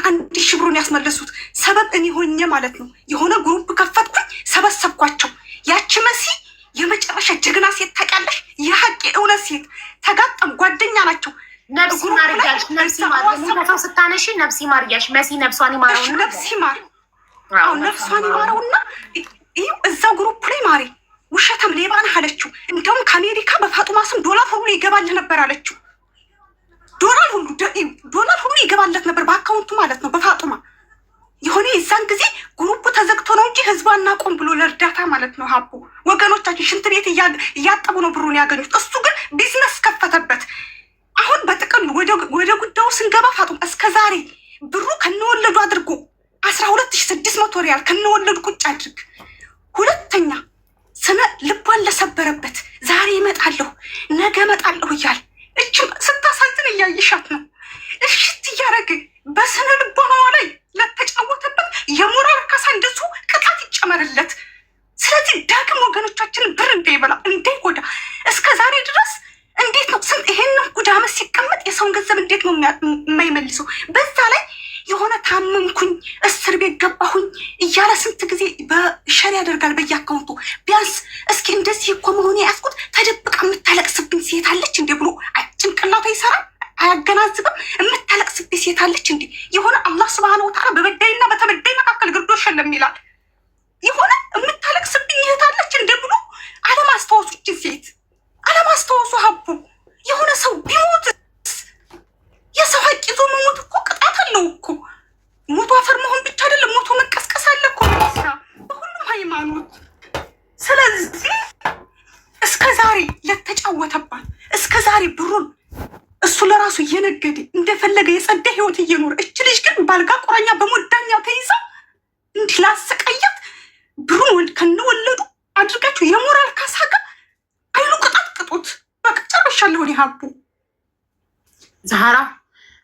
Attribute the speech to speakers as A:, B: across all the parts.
A: 91,000 ብሩን ያስመለሱት ሰበብ እኔ ሆኜ ማለት ነው። የሆነ ግሩፕ ከፈትኩኝ፣ ሰበሰብኳቸው። ያቺ መሲ የመጨረሻ ጀግና ሴት ታውቂያለሽ? የሀቅ እውነት ሴት ተጋጠም ጓደኛ ናቸው።
B: ነፍሲ ማርያሽ ነፍሲ ማርያሽ ስታነሺ ነፍሲ ማርያሽ መሲ ነፍሷን ይማረው
A: ነፍሲ ማር አው ነፍሷን ይማረውና እዛው ግሩፕ ላይ ማሪ ውሸታም ሌባ ነህ አለችው። እንደውም ከአሜሪካ በፋጡማ ስም ዶላር ሁሉ ይገባልህ ነበር አለችው። ዶላር ሁሉ ይገባለት ነበር በአካውንቱ ማለት ነው በፋጡማ። የሆነ የዛን ጊዜ ግሩፑ ተዘግቶ ነው እንጂ ህዝቡ አናቆም ብሎ ለእርዳታ ማለት ነው። ሀቡ ወገኖቻችን ሽንት ቤት እያጠቡ ነው ብሩን ያገኙት። እሱ ግን ቢዝነስ ከፈተበት። አሁን በጥቅሉ ወደ ጉዳዩ ስንገባ ፋጡማ እስከ ዛሬ ብሩ ከነወለዱ አድርጎ 12,600 ሪያል ከነወለዱ ቁጭ አድርግ። ሁለተኛ ስነ ልቧን ለሰበረበት ዛሬ እመጣለሁ ነገ እመጣለሁ እያል እችም ስታሳዝን እያየሻት ነው። እሽት እያደረገ በስነ ልቦና ላይ ለተጫወተበት የሞራል ካሳ እንደሱ ቅጣት ይጨመርለት። ስለዚህ ዳግም ወገኖቻችንን ብር እንዳይበላ እንዳይጎዳ እስከ ዛሬ ድረስ እንዴት ነው ስንት ይሄንን ጉዳመት ሲቀመጥ የሰውን ገንዘብ እንዴት ነው የማይመልሰው? በዛ ላይ የሆነ ታመምኩኝ እስር ቤት ገባሁኝ እያለ ስንት ጊዜ በሸር ያደርጋል በየአካውንቱ። ቢያንስ እስኪ እንደዚህ እኮ መሆኑ ያስኩት ተደብቃ የምታለቅስብኝ ሴት አለች እንዴ ብሎ ጭንቅላቱ ይሰራል አያገናዝብም። የምታለቅስብኝ ሴት አለች እንዴ? የሆነ አላህ ሱብሃነሁ ወተዓላ በበዳይና በተበዳይ መካከል ግርዶሽ የለም ይላል። የሆነ የምታለቅስብኝ እህት አለች እንዴ ብሎ አለማስታወሱ ሴት አለማስታወሱ ሀቡ የሆነ ሰው ቢሞት የሰው ሀቅ ይዞ መሞት እኮ ቅጣት አለው እኮ። ሞቶ አፈር መሆን ብቻ አይደለም፣ ሞቶ መቀስቀስ አለ እኮ በሁሉም ሃይማኖት። ስለዚህ እስከ ዛሬ ለተጫወተባት እስከ ዛሬ ብሩን እሱ ለራሱ እየነገደ እንደፈለገ የጸዳ ህይወት እየኖረ እች ልጅ ግን ባልጋ ቁራኛ በሞዳኛ ተይዛ እንዲህ ላሰቃያት ብሩን ከነወለዱ አድርጋችሁ የሞራል ካሳ ጋር አይሉ ቅጣት ቅጡት። በቃ ጨርሻለሁ። እኔ ሀቡ
B: ዛህራ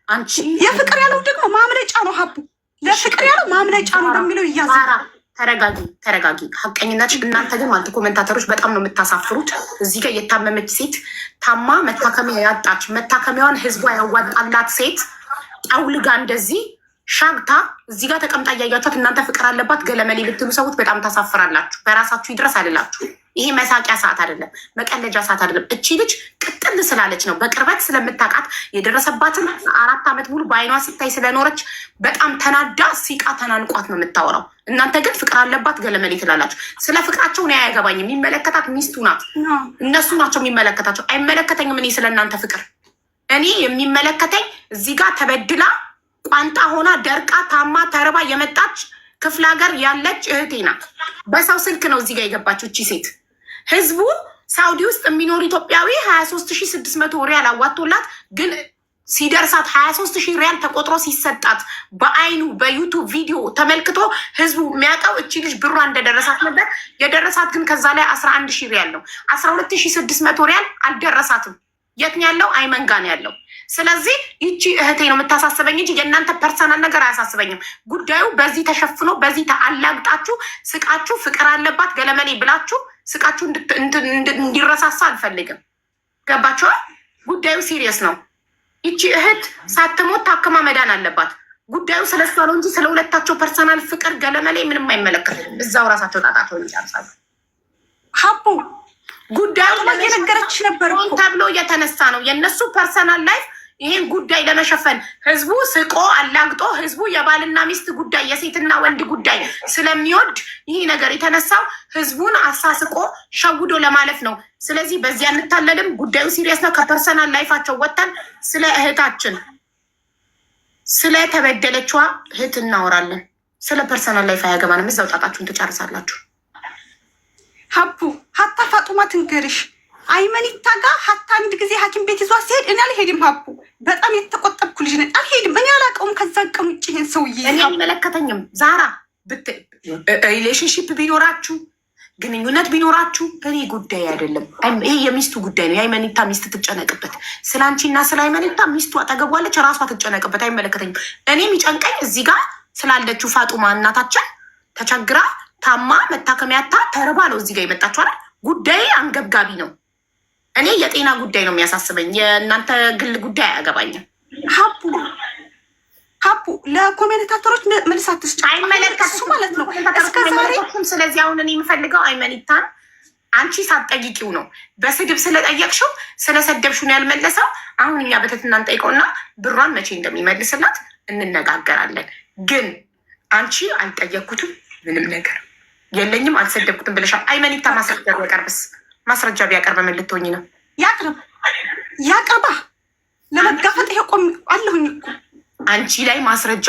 B: አንቺ
A: የፍቅር ያለው ደግሞ ማምለጫ ነው። ሀቡ ለፍቅር ያለው ማምለጫ ነው በሚለው እያዘ
B: ተረጋጊ። ሀቀኝነት እናንተ ግን ማለት ኮሜንታተሮች በጣም ነው የምታሳፍሩት። እዚህ ጋር የታመመች ሴት ታማ መታከሚያ ያጣች መታከሚያዋን ህዝቧ ያዋጣላት ሴት ጠውልጋ እንደዚህ ሻግታ እዚህ ጋር ተቀምጣ እያያቸት እናንተ ፍቅር አለባት ገለመሌ ልትሉ ሰዎች በጣም ታሳፍራላችሁ። በራሳችሁ ይድረስ አይደላችሁ። ይሄ መሳቂያ ሰዓት አይደለም፣ መቀለጃ ሰዓት አይደለም። እቺ ልጅ ቅጥል ስላለች ነው በቅርበት ስለምታውቃት የደረሰባትን 4 ዓመት ሙሉ በአይኗ ስታይ ስለኖረች በጣም ተናዳ ሲቃ ተናንቋት ነው የምታወራው። እናንተ ግን ፍቅር አለባት ገለመሌ ትላላችሁ። ስለ ፍቅራቸው ነው አያገባኝም። የሚመለከታት ሚስቱ ናት፣ እነሱ ናቸው የሚመለከታቸው። አይመለከተኝም እኔ ስለ እናንተ ፍቅር። እኔ የሚመለከተኝ እዚህ ጋር ተበድላ ቋንጣ ሆና ደርቃ ታማ ተርባ የመጣች ክፍለ ሀገር ያለች እህቴ ናት። በሰው ስልክ ነው እዚህ ጋር የገባችው እቺ ሴት። ህዝቡ ሳውዲ ውስጥ የሚኖር ኢትዮጵያዊ 23,600 ሪያል አዋቶላት ግን ሲደርሳት 23,000 ሪያል ተቆጥሮ ሲሰጣት በአይኑ በዩቱብ ቪዲዮ ተመልክቶ ህዝቡ የሚያውቀው እቺ ልጅ ብሯ እንደደረሳት ነበር። የደረሳት ግን ከዛ ላይ 11,000 ሪያል ነው። 12,600 ሪያል አልደረሳትም። የት ነው ያለው? አይመንጋ ነው ያለው። ስለዚህ ይቺ እህቴ ነው የምታሳስበኝ እንጂ የእናንተ ፐርሰናል ነገር አያሳስበኝም። ጉዳዩ በዚህ ተሸፍኖ በዚህ ተአላግጣችሁ ስቃችሁ ፍቅር አለባት ገለመሌ ብላችሁ ስቃችሁ እንዲረሳሳ አልፈልግም። ገባችኋል? ጉዳዩ ሲሪየስ ነው። ይቺ እህት ሳትሞት ታክማ መዳን አለባት። ጉዳዩ ስለሷ ነው እንጂ ስለ ሁለታቸው ፐርሰናል ፍቅር ገለመሌ ምንም አይመለከትም። እዛው ራሳቸው ጣጣቸውን ይጨርሳሉ። ሀቡ ጉዳዩ
A: እየነገረች ነበር
B: ተብሎ እየተነሳ ነው የእነሱ ፐርሰናል ላይፍ። ይሄን ጉዳይ ለመሸፈን ህዝቡ ስቆ አላግጦ ህዝቡ የባልና ሚስት ጉዳይ የሴትና ወንድ ጉዳይ ስለሚወድ ይህ ነገር የተነሳው ህዝቡን አሳስቆ ሸውዶ ለማለፍ ነው። ስለዚህ በዚህ አንታለልም። ጉዳዩ ሲሪየስ ነው። ከፐርሰናል ላይፋቸው ወጥተን ስለ እህታችን ስለተበደለችዋ እህት እናወራለን። ስለ ፐርሰናል ላይፍ አያገባንም። እዛው ጣጣችሁን ትጨርሳላችሁ።
A: ሀቡ ሀታ ፋጡማ ትንገርሽ አይመኒታ ጋር ሀታ አንድ ጊዜ ሐኪም ቤት ይዟት ሲሄድ እኔ አልሄድም። ሀቡ በጣም የተቆጠብኩ ልጅ ነኝ፣ አልሄድም። እኔ አላውቀውም ከዛ ቀን ውጭ ይሄን ሰውዬ
B: እኔ አይመለከተኝም። ዛራ ሪሌሽንሽፕ ቢኖራችሁ ግንኙነት ቢኖራችሁ እኔ ጉዳይ አይደለም። ይሄ የሚስቱ ጉዳይ ነው። የአይመኒታ ሚስት ትጨነቅበት። ስለ አንቺና ስለ አይመኒታ ሚስቱ አጠገቧለች፣ ራሷ ትጨነቅበት። አይመለከተኝም። እኔ የሚጨንቀኝ እዚህ ጋር ስላለችው ፋጡማ እናታችን ተቸግራ ታማ መታከሚያታ ተርባ ነው እዚህ ጋር የመጣችኋል። ጉዳይ አንገብጋቢ ነው። እኔ የጤና ጉዳይ ነው የሚያሳስበኝ። የእናንተ ግል ጉዳይ አያገባኝም።
A: ሀቡ ሀቡ ለኮሜንታተሮች መልስ አትስጭ።
B: አይመለከትም
A: ማለት ነው እስከ ዛሬ።
B: ስለዚህ አሁን እኔ የምፈልገው አይመኒታን አንቺ ሳትጠይቂው ነው በስድብ ስለጠየቅሽው ስለሰደብሽው ነው ያልመለሰው። አሁን እኛ በትህትና እንጠይቀውና ብሯን መቼ እንደሚመልስላት እንነጋገራለን። ግን አንቺ አልጠየቅኩትም፣ ምንም ነገር የለኝም፣ አልሰደብኩትም ብለሻል። አይመኒታ ማስረጃ ቢያቀርብ ምን ልትሆኝ ነው?
A: ያቅርባ ለመጋፈጥ ይሄ ቆም አለሁኝ እኮ
B: አንቺ ላይ ማስረጃ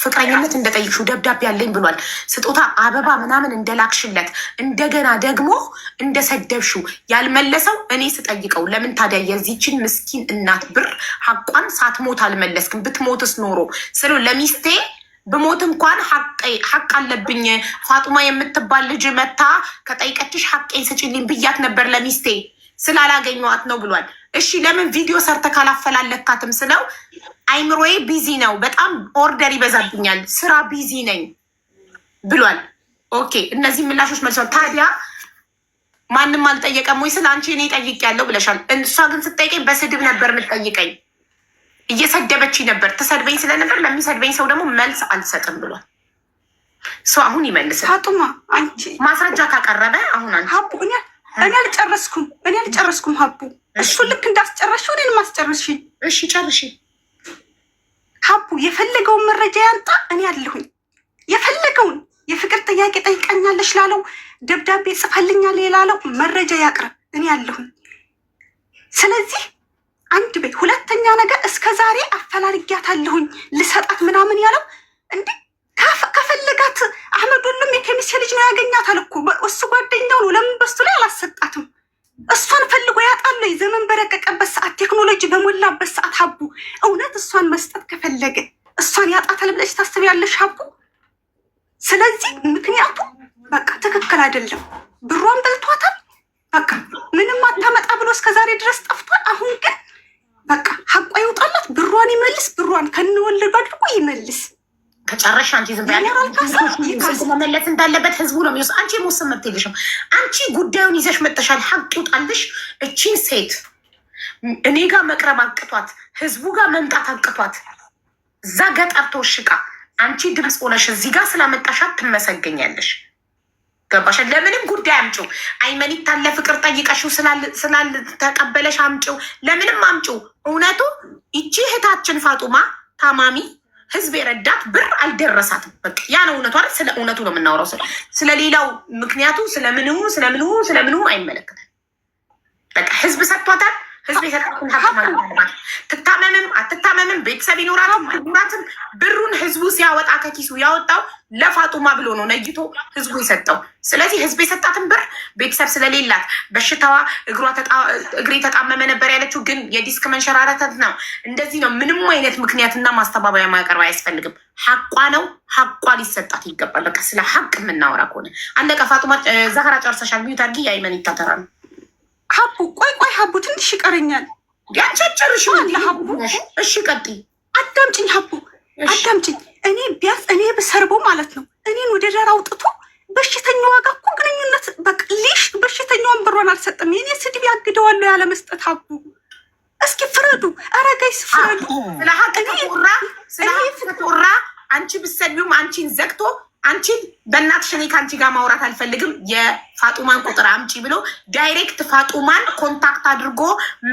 B: ፍቅረኝነት እንደጠይቅሽው ደብዳቤ ያለኝ ብሏል። ስጦታ አበባ ምናምን እንደላክሽለት እንደገና ደግሞ እንደሰደብሽው ያልመለሰው እኔ ስጠይቀው ለምን ታዲያ የዚችን ምስኪን እናት ብር ሀቋን ሳትሞት አልመለስክም? ብትሞትስ ኖሮ ስለ ለሚስቴ ብሞት እንኳን ሀቅ አለብኝ ፋጡማ የምትባል ልጅ መታ ከጠይቀችሽ ሀቄን ስጭልኝ ብያት ነበር ለሚስቴ ስላላገኘዋት ነው ብሏል። እሺ ለምን ቪዲዮ ሰርተ ካላፈላለካትም ስለው አይምሮዬ ቢዚ ነው፣ በጣም ኦርደር ይበዛብኛል፣ ስራ ቢዚ ነኝ ብሏል። ኦኬ እነዚህ ምላሾች መልሷል። ታዲያ ማንም አልጠየቀም ወይ? ስለ አንቺ እኔ ጠይቄያለሁ ብለሻል። እሷ ግን ስትጠይቀኝ በስድብ ነበር የምትጠይቀኝ፣ እየሰደበች ነበር። ትሰድበኝ ስለነበር ለሚሰድበኝ ሰው ደግሞ መልስ አልሰጥም ብሏል። ሰው አሁን ይመልሳል።
A: ፋጡማ አንቺ
B: ማስረጃ ካቀረበ አሁን አንቺ
A: ሀቡ እኔ አልጨረስኩም ሀቡ እሱ ልክ እንዳስጨረሽው እኔን ማስጨረስሽኝ።
B: እሺ ጨርሺ
A: ሀቡ የፈለገውን መረጃ ያንጣ፣ እኔ አለሁኝ። የፈለገውን የፍቅር ጥያቄ ጠይቀኛለሽ ላለው ደብዳቤ ጽፈልኛል ላለው መረጃ ያቅርብ፣ እኔ አለሁኝ። ስለዚህ አንድ ቤት ሁለተኛ ነገር እስከ ዛሬ አፈላልጊያታለሁኝ ልሰጣት ምናምን ያለው እንዴ ከፈለጋት አህመዱንም የከሚሴ ልጅ ነው ያገኛታል እኮ እሱ ጓደኛው ነው። ለምን በሱ ላይ አላሰጣትም? እሷን ፈልጎ ያጣለ ዘመን በረቀቀበት ሰዓት ቴክኖሎጂ በሞላበት ሰዓት ሀቡ እውነት እሷን መስጠት ከፈለገ እሷን ያጣታል ብለሽ ታስቢያለሽ ሀቡ? ስለዚህ ምክንያቱ በቃ ትክክል አይደለም። ብሯን በልቷታል። በቃ ምንም አታመጣ ብሎ እስከዛሬ ድረስ ጠፍቷል። አሁን ግን በቃ ሀቋ ይውጣላት፣ ብሯን ይመልስ፣ ብሯን ከነወለዱ አድርጎ ይመልስ።
B: ከጨረሻ አንቺ ዝም ብያለሁ መመለስ እንዳለበት ህዝቡ ነው የሚወስ አንቺ የመወሰን መብት የለሽም። አንቺ ጉዳዩን ይዘሽ መጠሻል። ሀቅ ይውጣልሽ። እቺን ሴት እኔ ጋር መቅረብ አቅቷት ህዝቡ ጋር መምጣት አቅቷት እዛ ገጠር ተወሽቃ አንቺ ድምፅ ሆነሽ እዚህ ጋር ስላመጣሻት ትመሰገኛለሽ። ገባሽ? ለምንም ጉዳይ አምጪው። አይመኒታን ለፍቅር ጠይቀሽው ስላልተቀበለሽ አምጪው። ለምንም አምጪው። እውነቱ ይቺ እህታችን ፋጡማ ታማሚ ህዝብ የረዳት ብር አልደረሳትም። በቃ ያ ነው እውነቱ አይደል? ስለ እውነቱ ነው የምናወራው። ስለሌላው ምክንያቱ ስለምንሁ አይመለከታል። በቃ ህዝብ ሰጥቷታል። ህዝብ የሰጣትን ሀብት ትታመምም አትታመምም ቤተሰብ ይኖራትም አይኖራትም ብሩን ህዝቡ ሲያወጣ ከኪሱ ያወጣው ለፋጡማ ብሎ ነው ነይቶ ህዝቡ የሰጠው። ስለዚህ ህዝብ የሰጣትን ብር ቤተሰብ ስለሌላት በሽታዋ እግሬ ተጣመመ ነበር ያለችው፣ ግን የዲስክ መንሸራተት ነው እንደዚህ ነው። ምንም አይነት ምክንያትና ማስተባበያ ማቅረብ አያስፈልግም። ሀቋ ነው፣ ሀቋ ሊሰጣት ይገባል። በቃ ስለ ሀቅ የምናወራ ከሆነ አለቀ። ፋጡማ ዛህራ ጨርሰሻል። ሚዩት አድርጊ። የአይመኒታ ተራ ነው።
A: ሀቡ ቆይ ሀቡ ትንሽ ይቀረኛል።
B: ያንቸርሽ ሀቡ እሺ ቀጥይ።
A: አዳምጭኝ ሀቡ አዳምጭኝ። እኔ ቢያንስ እኔ ብሰርበው ማለት ነው እኔን ወደ ዳር አውጥቶ በሽተኛዋ ጋር እኮ ግንኙነት በቃ ሊሽ በሽተኛዋን ብሯን አልሰጥም። የኔ ስድብ ያግደዋለሁ ያለ መስጠት። ሀቡ እስኪ ፍረዱ። ኧረ ጋይስ ፍረዱ።
B: ስለ ሀቅ ተወራ አንቺ ብትሰድቢውም አንቺን ዘግቶ አንቺን በእናትሽ እኔ ከአንቺ ጋር ማውራት አልፈልግም የፋጡማን ቁጥር አምጪ ብሎ ዳይሬክት ፋጡማን ኮንታክት አድርጎ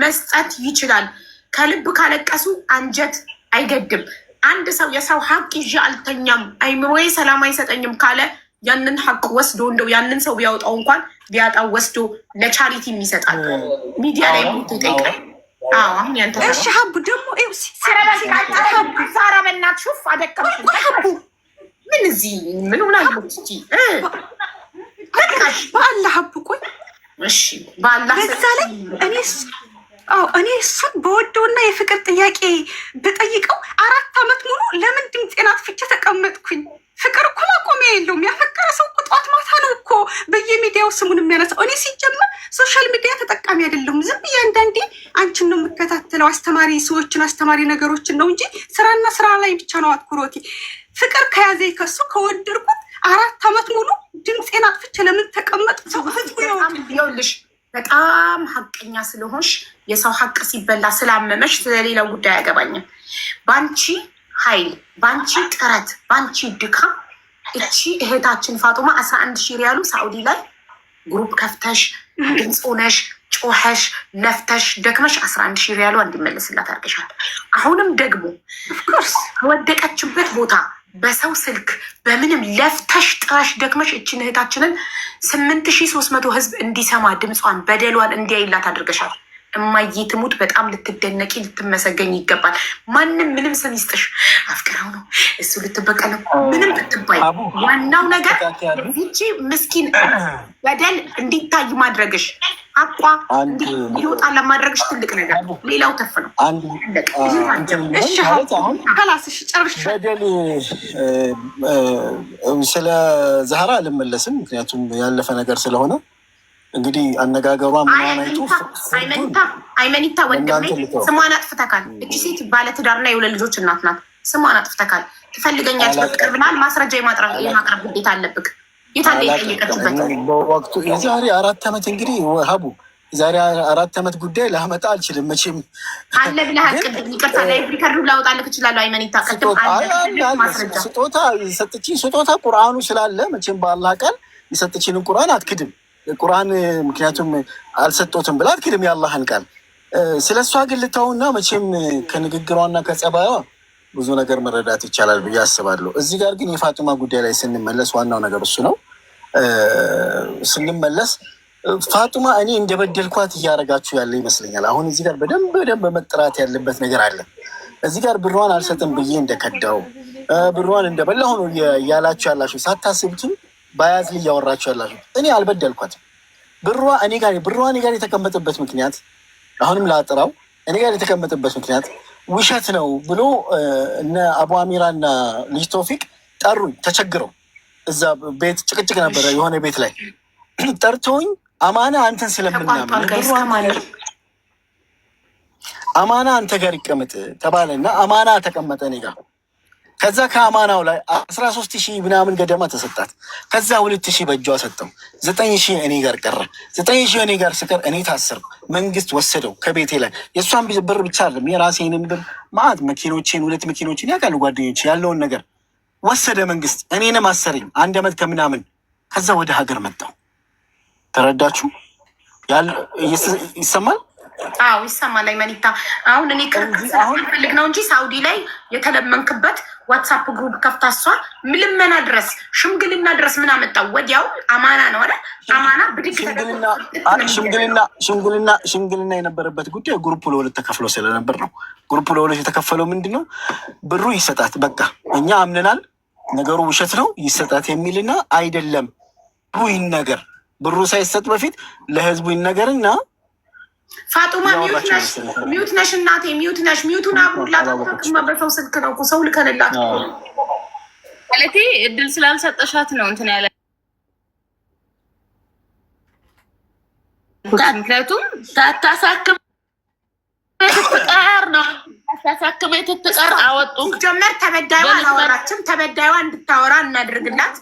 B: መስጠት ይችላል። ከልብ ካለቀሱ አንጀት አይገድም። አንድ ሰው የሰው ሀቅ ይዤ አልተኛም አይምሮዬ ሰላም አይሰጠኝም ካለ ያንን ሀቅ ወስዶ እንደው ያንን ሰው ቢያወጣው እንኳን ቢያጣው ወስዶ ለቻሪቲ የሚሰጣል። ሚዲያ ላይ ይጠይቃል። አሁን ያንተ
A: እሺ ሀቡ ደግሞ
B: ዛራ በእናትሽ ሹፍ አደቀምሽ ምን እዚህ ምን ሆናለች? በቃሽ
A: በአላህ ሀቡ ቆይ
B: እሺ በአላህ
A: በዛ ላይ እኔ እሱን በወደውና የፍቅር ጥያቄ ብጠይቀው 4 ዓመት ሙሉ ለምን ድምፄን አጥፍቼ ተቀመጥኩኝ? ፍቅር እኮ ማቆሚያ የለውም። ያፈቀረ ሰው እኮ ጠዋት ማታ ነው እኮ በየሚዲያው ስሙን የሚያነሳው። እኔ ሲጀመር ሶሻል ሚዲያ ተጠቃሚ አይደለሁም። ዝም ብዬ አንዳንዴ አንቺን ነው የምከታተለው፣ አስተማሪ ሰዎችን አስተማሪ ነገሮችን ነው እንጂ ስራና ስራ ላይ ብቻ ነው አትኩሮቴ። ፍቅር ከያዘ ከሱ ከወደድኩት 4 ዓመት ሙሉ ድምፄን አጥፍቼ ለምን ተቀመጥ? ሰው ህዝቡ
B: ይኸውልሽ በጣም ሀቀኛ ስለሆንሽ የሰው ሀቅ ሲበላ ስላመመሽ ስለሌላው ጉዳይ አያገባኝም። በአንቺ ኃይል፣ በአንቺ ጥረት፣ በአንቺ ድካም እቺ እህታችን ፋጡማ 11 ሺህ ሪያሉ ሳኡዲ ላይ ግሩፕ ከፍተሽ ድምፅ ሆነሽ ጮኸሽ ለፍተሽ ደክመሽ 11 ሺህ ሪያሉ እንዲመለስላት አድርገሻል። አሁንም ደግሞ ከወደቀችበት ቦታ በሰው ስልክ በምንም ለፍተሽ ጥረሽ ደክመሽ እችን እህታችንን 8300 ህዝብ እንዲሰማ ድምጿን በደሏን እንዲያይላት አድርገሻል። እማዬ ትሙት በጣም ልትደነቂ ልትመሰገኝ ይገባል። ማንም ምንም ስም ይስጥሽ፣ አፍቅራው ነው እሱ ልትበቀል ምንም ብትባይ፣ ዋናው ነገር ይቺ ምስኪን በደል እንዲታይ ማድረግሽ አቋ እንዲወጣ ለማድረግሽ ትልቅ ነገር፣ ሌላው ተፍ ነው።
C: በደል ስለ ዛህራ አልመለስም፣ ምክንያቱም ያለፈ ነገር ስለሆነ እንግዲህ አነጋገሯ ምናናይቱ
B: አይመኒታ ወንድሜ ስሟን አጥፍተካል። እቺ ሴት ባለትዳርና የሁለት ልጆች እናት ናት። ስሟን አጥፍተካል። ትፈልገኛለች በፍቅር ብናል ማስረጃ የማቅረብ ግዴታ አለብክ። የታለ የጠየቀችበት
C: በወቅቱ የዛሬ 4 ዓመት እንግዲህ ሀቡ የዛሬ 4 ዓመት ጉዳይ ላመጣ አልችልም መቼም
B: አለ ብለሃል። ቅድም ይቅርታ ላይ ሪከርዱ ላውጣልክ እችላለሁ። አይመኒታ ቅድም ማስረጃ
C: ስጦታ የሰጥችኝ ስጦታ ቁርአኑ ስላለ መቼም በአላህ ቃል የሰጥችንን ቁርአን አትክድም። ቁርአን ምክንያቱም አልሰጦትም ብላ አትክድም የአላህን ቃል። ስለ እሷ ግን ልታውና መቼም ከንግግሯና ከጸባይዋ ብዙ ነገር መረዳት ይቻላል ብዬ አስባለሁ። እዚህ ጋር ግን የፋጡማ ጉዳይ ላይ ስንመለስ ዋናው ነገር እሱ ነው። ስንመለስ ፋጡማ እኔ እንደበደልኳት እያደረጋችሁ ያለ ይመስለኛል። አሁን እዚህ ጋር በደንብ መጥራት ያለበት ነገር አለ። እዚህ ጋር ብሯን አልሰጥም ብዬ እንደከዳው ብሯን እንደበላ ሆኖ እያላችሁ ያላችሁ ሳታስቡትም ባያዝ ላይ እያወራችሁ ያላችሁ እኔ አልበደልኳትም። ብሯ እኔ ጋር የተቀመጠበት ምክንያት አሁንም ላጥራው እኔ ጋር የተቀመጠበት ምክንያት ውሸት ነው ብሎ እነ አቡ አሚራ እና ልጅ ቶፊቅ ጠሩኝ። ተቸግረው እዛ ቤት ጭቅጭቅ ነበረ። የሆነ ቤት ላይ ጠርተውኝ አማና አንተን ስለምናምን አማና አንተ ጋር ይቀመጥ ተባለና አማና ተቀመጠ እኔ ጋር። ከዛ ከአማናው ላይ 13,000 ምናምን ገደማ ተሰጣት። ከዛ 2,000 በእጇ ሰጠው። 9,000 እኔ ጋር ቀረ። 9,000 እኔ ጋር ስቀር እኔ ታሰርኩ። መንግስት ወሰደው ከቤቴ ላይ። የእሷን ብር ብቻ አይደለም የራሴንም ብር ማዕት መኪኖቼን 2 መኪኖችን ያውቃሉ ጓደኞች ያለውን ነገር ወሰደ መንግስት። እኔንም አሰረኝ 1 ዓመት ከምናምን። ከዛ ወደ ሀገር መጣው። ተረዳችሁ? ይሰማል?
B: አዎ ይሰማል። አይመኒታ አሁን እኔ ፈልግ ነው እንጂ ሳውዲ ላይ የተለመንክበት ዋትሳፕ ግሩፕ ከፍታ እሷ ልመና ድረስ ሽምግልና ድረስ ምን አመጣው? ወዲያው አማና ነው አይደል? አማና ብድግ
C: ሽምግልና የነበረበት ጉዳይ ግሩፕ ለ2 ተከፍሎ ስለነበር ነው። ግሩፕ ለ2 የተከፈለው ምንድን ነው? ብሩ ይሰጣት በቃ እኛ አምነናል፣ ነገሩ ውሸት ነው ይሰጣት የሚልና አይደለም ብሩ ይነገር። ብሩ ሳይሰጥ በፊት ለህዝቡ ይነገርና
B: ፋጡማ ሚዩት ነሽ እናቴ፣ ሚዩት ነሽ። ሚዩቱን አብሩላት። አታውቅማ በሰው ስልክ ነው እኮ ሰው ልከንላት ማለቴ እድል ስላልሰጠሻት ነው እንትን ያለ። ምክንያቱም ታታሳክም ትትቀር ነው ታታሳክም ትትቀር አወጡ። ጀመር ተበዳይዋ አላወራችም። ተበዳይዋ እንድታወራ እናድርግላት።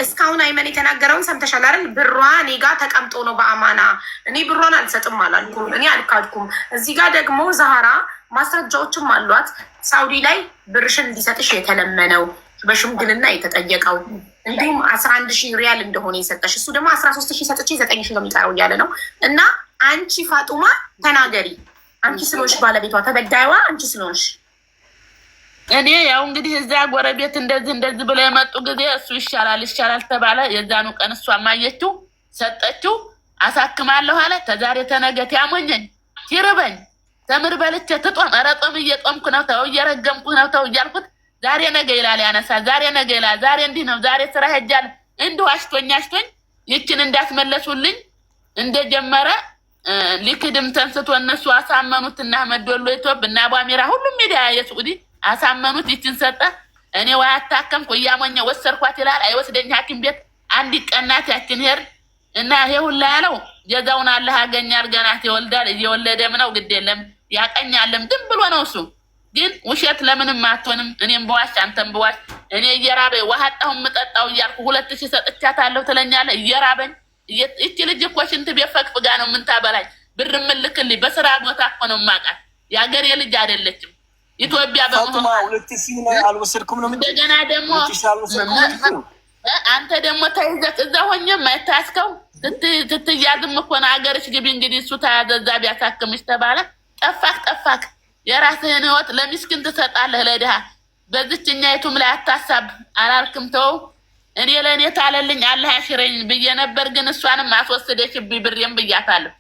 B: እስካሁን አይመን የተናገረውን ሰምተሻል አይደል? ብሯ እኔ ጋር ተቀምጦ ነው በአማና። እኔ ብሯን አልሰጥም አላልኩም፣ እኔ አልካድኩም። እዚህ ጋር ደግሞ ዛህራ ማስረጃዎችም አሏት። ሳውዲ ላይ ብርሽን እንዲሰጥሽ የተለመነው በሽምግልና የተጠየቀው እንዲሁም 11,000 ሪያል እንደሆነ የሰጠሽ እሱ ደግሞ 13,000 ሰጥቼ 9,000 ነው የሚቀረው እያለ ነው። እና አንቺ ፋጡማ ተናገሪ። አንቺ ስለሆንሽ ባለቤቷ ተበዳይዋ አንቺ ስለሆንሽ እኔ ያው እንግዲህ እዚያ ጎረቤት እንደዚህ ብለው የመጡ ጊዜ እሱ ይሻላል ተባለ። የዛኑ ቀን እሷ ማየችው ሰጠችው። አሳክማለሁ አለ። ተዛሬ ተነገት ያሞኘኝ ይርበኝ ተምር በልቼ ትጦም ረጦም እየጦምኩ ነው ተው እየረገምኩ ነው ተው እያልኩት ዛሬ ነገ ይላል ያነሳ። ዛሬ ነገ ይላል። ዛሬ እንዲህ ነው። ዛሬ ስራ ሄጃል እንዲሁ አሽቶኝ ይችን እንዳስመለሱልኝ እንደጀመረ ሊክድም ተንስቶ እነሱ አሳመኑትና መዶሎ ኢትዮጵ እና አቡ አሚራ ሁሉም ሚዲያ የሱዲ አሳመኑት። ይችን ሰጠ። እኔ ወይ አታከምኩ እያሞኘ ወሰርኳት ይላል። አይወስደኝ ሐኪም ቤት አንድ ቀናት ያችን ሄር እና ይሄ ሁላ ያለው ጀዛውን አላህ ያገኛል። ገናት ይወልዳል እየወለደም ነው ግድ የለም ያቀኛልም ዝም ብሎ ነው እሱ። ግን ውሸት ለምንም አትሆንም። እኔም በዋሽ አንተም በዋሽ እኔ እየራበኝ ውሃ አጣሁ የምጠጣው እያልኩ 2,000 ሰጥቻታለሁ ትለኛለህ። እየራበኝ
D: እቺ ልጅ እኮ ሽንት ቤት ፈቅፍጋ ነው ምን ታበላኝ ብር ምልክልኝ በስራ ቦታ እኮ ነው የማውቃት። የሀገሬ ልጅ አይደለችም። ኢትዮጵያ በመሆኑ እንደገና ደግሞ አንተ ደግሞ ተይዘህ እዛ ሆኜ የማይታስከው ትትያዝም እኮ ነው። ሀገርሽ ግቢ እንግዲህ እሱ ተያዘ እዛ ቢያሳክምሽ ተባለ። ጠፋክ የራስህን ህይወት ለሚስኪን ትሰጣለህ ለድሃ። በዝችኛይቱም ላይ አታሳብ አላልክም። ተው እኔ ለእኔ ታለልኝ አላህ ያሽረኝ ብዬ ነበር፣ ግን እሷንም አስወስደሽብኝ ብሬም ብያታለሁ።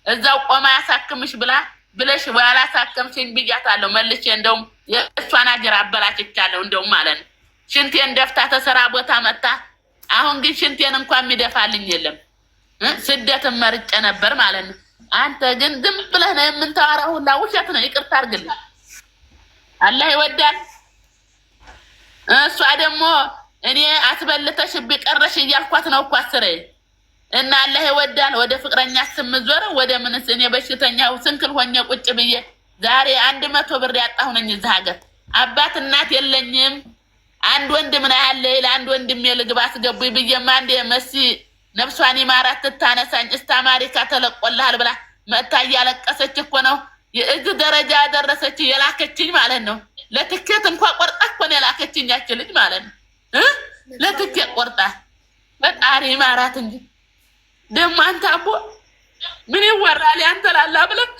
D: እዛው ቆማ ያሳክምሽ ብለሽ ወይ አላሳከምሽኝ ብያታለሁ መልሼ። እንደውም የእሷን አጀር አበላሽቻለሁ እንደውም ማለት ነው። ሽንቴን ደፍታ ተሰራ ቦታ መጣ። አሁን ግን ሽንቴን እንኳን የሚደፋልኝ የለም። ስደትን መርጬ ነበር ማለት ነው። አንተ ግን ዝም ብለህ ነው የምንታወራው፣ ሁላ ውሸት ነው። ይቅርታ አድርግልኝ። አላህ ይወዳል። እሷ ደግሞ እኔ አትበልተሽብኝ ቀረሽ እያልኳት ነው እኮ አስረኝ እና አላህ ይወዳል። ወደ ፍቅረኛ ስምዞር ወደ ምንስ እኔ በሽተኛው ስንክል ሆኜ ቁጭ ብዬ ዛሬ 100 ብር ያጣሁ ነኝ። እዚህ ሀገር አባት እናት የለኝም። አንድ ወንድም ነው ያለ ለአንድ ወንድም የልግባ አስገቡኝ ብዬማ አንዴ መሲ ነፍሷን ይማራት ትታነሳኝ እስከ አሜሪካ ተለቆልሃል ብላ መታ እያለቀሰች እኮ ነው የእዚህ ደረጃ ያደረሰች የላከችኝ ማለት ነው። ለትኬት እንኳን ቆርጣ እኮ ነው የላከችኝ ያች ልጅ ማለት ነው። ለትኬት ቆርጣ ፈጣሪ ይማራት እንጂ ደግሞ አንተ አቦ ምን ይወራል ያንተ ላላ ብለህ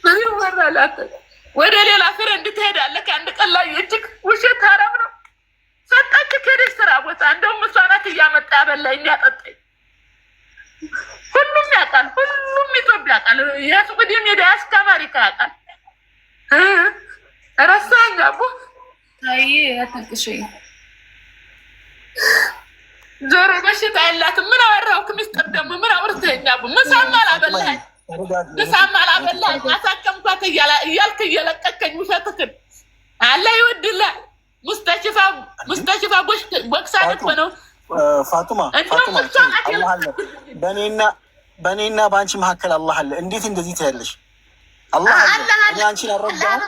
D: ምን ይወራል አንተ ወደ ሌላ ፍሬንድ ትሄዳለህ። ከአንድ ቀን ላይ እጅግ ውሸት ሀራም ነው። ሰጣች ከደሽ ስራ ቦታ እንደውም እሷ ናት እያመጣ ያበላኝ ያጠጣኝ። ሁሉም ያውቃል፣ ሁሉም ኢትዮጵያ ያውቃል። የሱቅዲ ሜዳ እስከ አሜሪካ ያውቃል። ረሳኝ አቦ ታይ ያተንቅሽኝ ጆሮ በሽታ የላትም። ምን አወራሁክ? ሚስጥር ደግሞ ምን አውርተኸኝ አቦ? ምሳም አላበላኸኝ አሳከምኳት እያልክ እየለቀቀኝ ውሸትክን። አላህ ይወድልህ። ሙስተሽፋ ቦክሳት እኮ ነው።
C: ፋጡማ በእኔና በአንቺ መካከል አላህ አለ። እንዴት እንደዚህ ትያለሽ? አላህ አለ። እኔ አንቺን አልረዳሁም።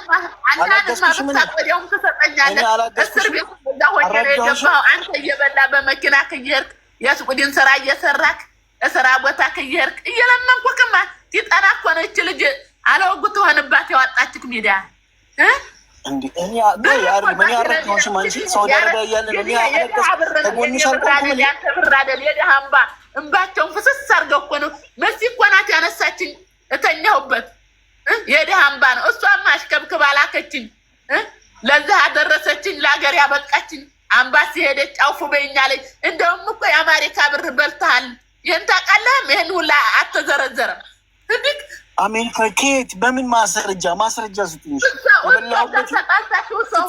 D: አንተ እየበላ በመኪና ክየርክ የሱቁዲን ስራ እየሰራክ ስራ ቦታ ክየርክ እየለመንኩክማ ሲጠና እኮ ነው ይህች ልጅ አለወጉ ትሆንባት ያወጣችክ ሚዲያ እንባቸውን ፍስስ አድርገው እኮ ነው። መሲ እኮ ናት ያነሳችኝ እተኛሁበት የድሃ እንባ ነው። እሷማ አሽከብክባ ላከችኝ፣ ለዛ አደረሰችኝ፣ ለሀገር ያበቃችኝ። አምባሲ ሄደች አውፉ በይኛለች። እንደውም እኮ የአሜሪካ ብር በልተሃል። ይህን ታውቃለህም? ይህን ሁላ አልተዘረዘረም። እንዲህ
C: አሜሪካ ኬት በምን ማስረጃ ስጡኝ።
D: ተጣልታችሁ ሰው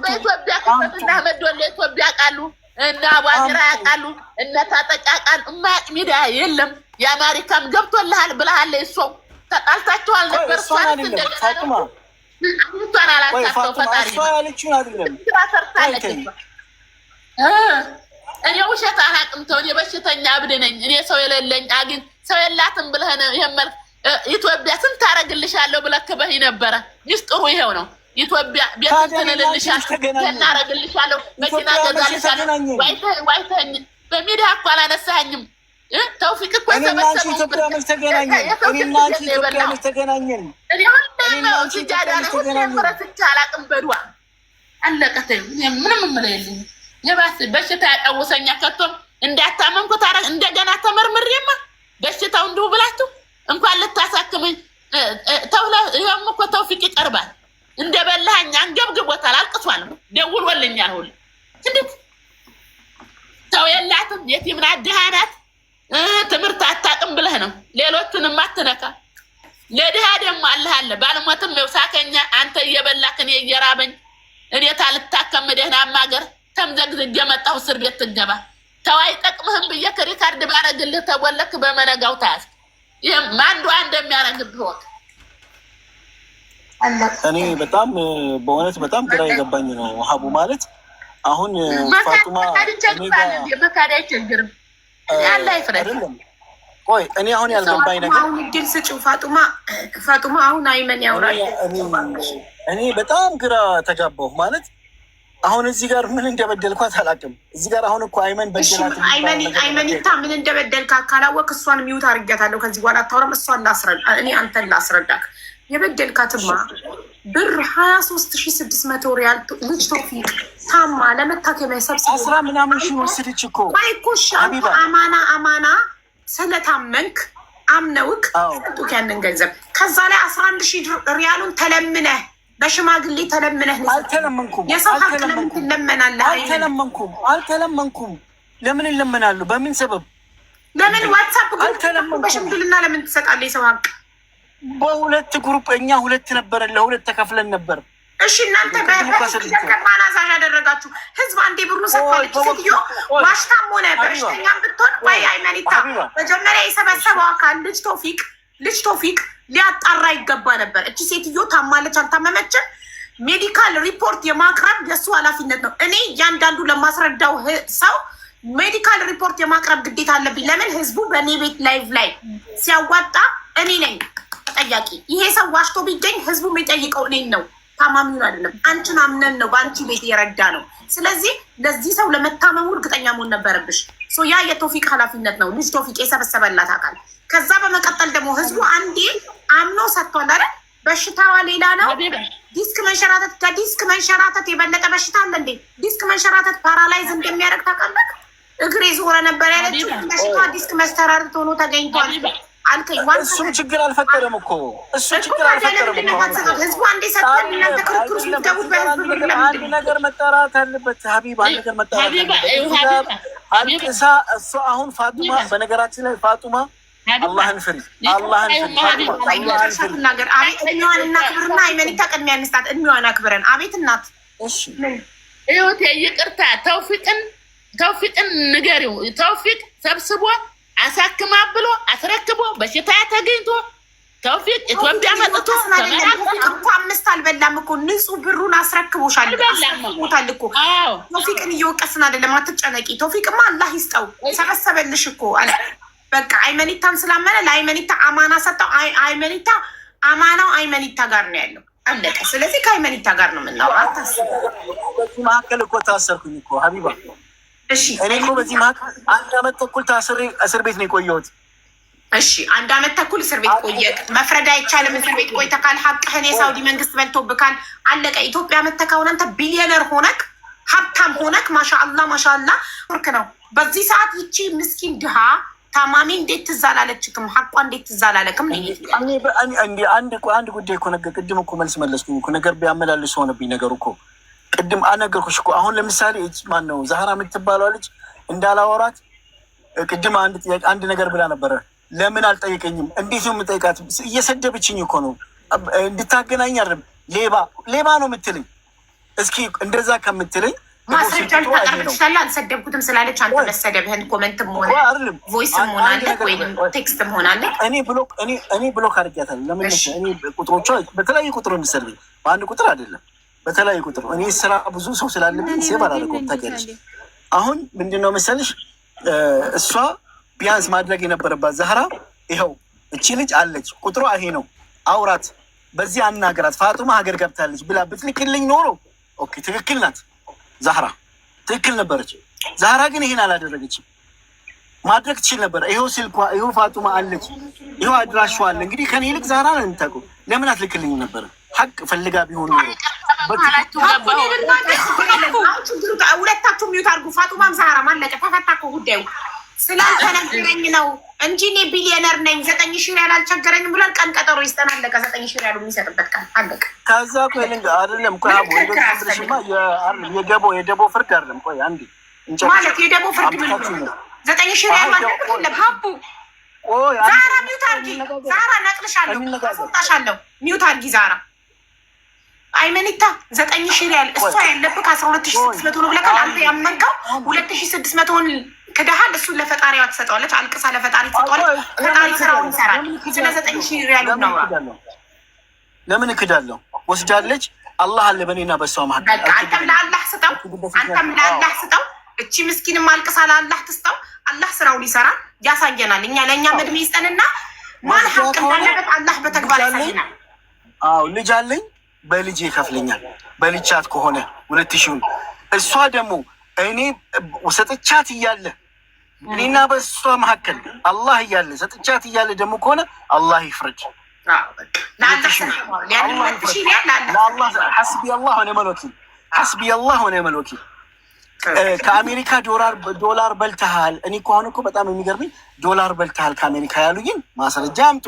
D: በኢትዮጵያ ክሰትና መዶለ ኢትዮጵያ ቃሉ እና አቧራ ያውቃሉ እነ ታጠቅ ያውቃሉ። እማያውቅ ሚዲያ የለም። የአሜሪካም ገብቶልሃል ብለሃል። እሷው ተጣልታችኋል ነበር። እሷን አላሳተው ፈጣሪ ሰርታለች። እኔ ውሸት አላውቅም። ተው እኔ በሽተኛ እብድ ነኝ። እኔ ሰው የሌለኝ አግኝ ሰው የላትም ብለህ ነው ይሄን መልክ ኢትዮጵያ ስንት ታረግልሻለሁ ብለህ ክበህ ነበረ። ሚስጥሩ ይሄው ነው። ኢትዮጵያ ቤት ትንልልሻለሁ፣ እናረግልሻለሁ፣ መኪና ገዛልሻለሁ። ዋይተኝ በሚዲያ እኮ አላነሳኸኝም። ተውፊቅ እኮ ተበሰበ
C: ኢትዮጵያ መች ተገናኘን? እኔና አንቺ ኢትዮጵያ መች ተገናኘን?
D: እኔ ሁሌም ሲጃዳ ነው ሁሌም ረስቼ አላውቅም። በድዋ አለቀተኝ። ምንም የምለው የለኝም። የባስ በሽታ ያቀውሰኛ ከቶም እንዳታመምኩ ታረግ እንደገና ተመርምሬማ በሽታው እንዲሁ ብላችሁ እንኳን ልታሳክመኝ ተውላ ይሄም እኮ ተውፊቅ ይቀርባል። እንደበላኸኝ አንገብግቦታል፣ አልቅሷል፣ ደውሎልኛል ሁሉ። እንዴት ሰው የላትም የቲም ናት፣ ድሃ ናት፣ ትምህርት አታውቅም ብለህ ነው ሌሎቹንም አትነካ። ለድሃ ደግሞ አለህ አለ። ባልሞትም ነው ሳከኛ አንተ እየበላክ እኔ እየራበኝ እኔ ታልታከም ደህና ማገር ተምዘግዝግ የመጣሁ እስር ቤት ትገባ። ተው አይጠቅምህም ብዬ ከሪካርድ ባረግልህ ተወለክ በመነጋው ታያዝ። ይህም ማንዷ እንደሚያረግብህ ወቅ
C: እኔ በጣም በእውነት በጣም ግራ የገባኝ ነው ሀቡ ማለት አሁን ፋጡማ
D: መካድ አይቸግርም ያለ አይፍረድ።
C: ቆይ እኔ አሁን ያልገባኝ ነገር
B: አሁን ድል ስጭው ፋጡማ አሁን አይመን ያውራል።
C: እኔ በጣም ግራ ተጋባሁ ማለት አሁን እዚህ ጋር ምን እንደበደልኳት አላውቅም። እዚህ ጋር አሁን እኮ አይመን በደላት።
B: አይመኒታ ምን እንደበደልካት ካላወቅ እሷን ሚውት አድርጊያታለሁ። ከዚህ በኋላ አታወራም። እሷን ላስረዳ፣ እኔ አንተን ላስረዳክ። የበደልካትማ ብር 23,600 ሪያል ልጅ ቶፊቅ ታማ ለመታከሚያ ሰብስቦ
C: 10 ምናምን ሺህ ወሰደች እኮ።
B: ቆይ እኮ አማና ስለታመንክ አምነውክ ሰጡክ ያንን ገንዘብ። ከዛ ላይ 11,000 ሪያሉን ተለምነህ በሽማግሌ ተለምነህ ነው።
C: አልተለመንኩም።
B: የሰው ሀቅ ለምን ትለመናለህ?
C: አልተለመንኩም። ለምን ይለመናሉ? በምን ሰበብ?
B: ለምን ዋትሳፕ ግሩፕ በሽምግልና ለምን ትሰጣለህ የሰው ሀቅ?
C: በሁለት ግሩፕ እኛ ሁለት ነበረን፣ ለሁለት ተከፍለን ነበር።
B: እሺ እናንተ በማናዛዥ ያደረጋችሁ ህዝብ አንዴ ብሩ ሰጥቷል። ሴትዮ ዋሽታም ሆነ በሽተኛም ብትሆን ወይ አይመኒታ መጀመሪያ የሰበሰበው አካል ልጅ ቶፊቅ ሊያጣራ ይገባ ነበር። እቺ ሴትዮ ታማለች አልታመመችም፣ ሜዲካል ሪፖርት የማቅረብ የእሱ ኃላፊነት ነው። እኔ እያንዳንዱ ለማስረዳው ሰው ሜዲካል ሪፖርት የማቅረብ ግዴታ አለብኝ። ለምን ህዝቡ በእኔ ቤት ላይቭ ላይ ሲያዋጣ እኔ ነኝ ተጠያቂ። ይሄ ሰው ዋሽቶ ቢገኝ ህዝቡ የሚጠይቀው እኔን ነው፣ ታማሚውን አይደለም። አንቺን አምነን ነው በአንቺ ቤት የረዳ ነው። ስለዚህ ለዚህ ሰው ለመታመሙ እርግጠኛ መሆን ነበረብሽ። ያ የቶፊቅ ኃላፊነት ነው፣ ልጅ ቶፊቅ የሰበሰበላት አካል። ከዛ በመቀጠል ደግሞ ህዝቡ አንዴ አምኖ ሰጥቷል አይደል? በሽታዋ ሌላ ነው። ዲስክ መንሸራተት፣ ከዲስክ መንሸራተት የበለጠ በሽታ አለ እንዴ? ዲስክ መንሸራተት ፓራላይዝ እንደሚያደርግ ታውቃለህ? እግሬ ዞረ ነበር ያለችው በሽታዋ ዲስክ መስተራረት ሆኖ ተገኝቷል አልከኝ።
C: እሱም ችግር አልፈጠረም እኮ ህዝቡ
B: አንዴ ሰጥቷል። እናንተ ክርክር ውስጥ ልትገቡት በህዝብ ብር
C: አንድ ነገር መጠራት አለበት ሀቢብ፣ አንድ ነገር መጠራት አለበት። አልቅሳ እሷ አሁን ፋጡማ፣ በነገራችን ላይ ፋጡማ አላህን ፍሪ፣ አላህን ፍሪ።
B: ነገር አቤት እሚዋን እናክብርና አይመኒታ ቅድሚያ እንስጣት። እሚዋን አክብረን አቤት እናት።
C: እሺ
D: ይኸውት ይቅርታ፣ ተውፊቅን ንገሪው። ተውፊቅ ሰብስቦ አሳክማ ብሎ አስረክቦ በሽታ ተገኝቶ ተውፊቅ ኢትዮጵያ መጥቶ
B: እኮ 5 አልበላም እኮ ንጹህ ብሩን አስረክቦሻል። አስረክቦታል እኮ ተውፊቅን እየወቀስን አይደለም፣ አትጨነቂ። ተውፊቅማ አላህ ይስጠው ሰበሰበልሽ እኮ አለ። በቃ አይመኒታን ስላመነ ለአይመኒታ አማና ሰጠው። አይመኒታ አማናው አይመኒታ ጋር ነው ያለው፣ አለቀ። ስለዚህ ከአይመኒታ ጋር ነው የምናወራው።
C: በዚህ መካከል እኮ ታሰርኩኝ እኮ ሀቢባ።
B: እሺ
C: እኔ እኮ በዚህ መካከል 1 ዓመት ተኩል ታስሬ እስር ቤት ነው የቆየሁት።
B: እሺ 1 ዓመት ተኩል እስር ቤት ቆየ። መፍረድ አይቻልም። እስር ቤት ቆይተካል፣ ሀቅህን የሳውዲ መንግስት በልቶብካል፣ አለቀ። ኢትዮጵያ መተህ ከሆነ አንተ ቢሊዮነር ሆነክ ሀብታም ሆነክ ማሻአላህ ማሻአላህ ወርክ ነው። በዚህ ሰዓት ይቺ ምስኪን ድሃ ታማሚ እንዴት ትዝ አላለችክም? ሀቋ እንዴት ትዝ አላለክም?
C: አንድ ጉዳይ እኮ ነገር ቅድም እኮ መልስ መለስኩኝ እኮ ነገር ቢያመላልስ ሆነብኝ ነገሩ እኮ ቅድም አነገርኩሽ እኮ። አሁን ለምሳሌ ማን ነው ዛህራ የምትባለው ልጅ እንዳላወራት ቅድም አንድ ነገር ብላ ነበረ። ለምን አልጠይቀኝም? እንዴት ነው የምጠይቃት? እየሰደብችኝ እኮ ነው። እንድታገናኝ አይደለም ሌባ ነው የምትለኝ። እስኪ እንደዛ ከምትለኝ
B: ማስረጃ ልታቀርብ ትችላለህ። አልሰደብኩትም ስላለች አንተ መሰደብህን ኮመንትም ሆነ ቮይስም ሆናለህ ወይም ቴክስትም ሆናለህ
C: እኔ ብሎክ አድርጊያታለሁ። ለምን እኔ ቁጥሮቿ በተለያዩ ቁጥር የምትሰድብኝ በአንድ ቁጥር አይደለም በተለያዩ ቁጥር። እኔ ስራ ብዙ ሰው ስላለብኝ ሴቭ አላደረገውም ታውቂያለሽ። አሁን ምንድነው መሰልሽ እሷ ቢያንስ ማድረግ የነበረባት ዛህራ ይኸው እቺ ልጅ አለች፣ ቁጥሯ ይሄ ነው፣ አውራት፣ በዚህ አናገራት፣ ፋጡማ ሀገር ገብታለች ብላ ብትልክልኝ ኖሮ ኦኬ ትክክል ናት። ዛህራ ትክክል ነበረች። ዛህራ ግን ይሄን አላደረገችም። ማድረግ ትችል ነበር። ይኸው ስልኳ፣ ይኸው ፋጡማ አለች፣ ይኸው አድራሿ አለ። እንግዲህ ከኔ ይልቅ ዛህራ ነው የምታውቀው። ለምን አትልክልኝ ነበረ? ሀቅ ፈልጋ ቢሆን ኖሮ
B: ሁለታችሁ ሚዩት አድርጉ። ፋጡማም ዛህራም አለቀ፣ ተፈታ እኮ ጉዳዩ። ስላልተነገረኝ ነው እንጂ እኔ ቢሊዮነር ነኝ 9,000 ሪያል አልቸገረኝም ብሏል። ቀን ቀጠሮ ይስጠን፣ አለቀ። 9,000 ሪያሉ የሚሰጥበት ቀን አለቀ።
C: ከዛ አይደለም የደቦ ፍርድ አይደለም። ቆይ አንዴ
B: ማለት የደቦ ፍርድ ምን ነው? 9,000 ሪያል ማለት ነው። ሀቡ ዛራ ሚዩት አድርጊ። ዛራ ነቅልሻለሁ፣ አስወጣሻለሁ። ሚዩት አድርጊ ዛራ። አይመኒታ 9,000 ሪያል እሷ ያለብህ 12,600 ነው ብለካል። አንተ ያመንከው 2,600ን ክደሃል። እሱን ለፈጣሪዋ ትሰጠዋለች፣ አልቅሳ ለፈጣሪ ትሰጠዋለች። ፈጣሪ ስራውን ይሰራል። ስለ 9,000 ሪያል ነው።
C: ለምን እክዳለሁ? ወስዳለች። አላህ አለ በእኔና በሷ መሀከል።
B: አንተም ለአላህ ስጠው፣ አንተም ለአላህ ስጠው። እቺ ምስኪንም አልቅሳ ለአላህ ትስጠው። አላህ ስራውን ይሰራል፣ ያሳየናል። ለእኛ እድሜ ይስጠንና ማን ሀቅ እንዳለበት አላህ በተግባር ያሳየናል።
C: አዎ ልጅ አለኝ። በልጄ ይከፍለኛል። በልቻት ከሆነ 2000 እሷ ደግሞ እኔ ሰጥቻት እያለ እኔና በእሷ መካከል አላህ እያለ ሰጥቻት እያለ ደግሞ ከሆነ አላህ ይፍረድ። ሐስቢ አላህ ወኒዕመል ወኪል፣ ሐስቢ አላህ ወኒዕመል ወኪል። ከአሜሪካ ዶላር በልተሃል። እኔ እኮ አሁን እኮ በጣም የሚገርመኝ ዶላር በልተሃል ከአሜሪካ ያሉኝን ማስረጃ አምጡ።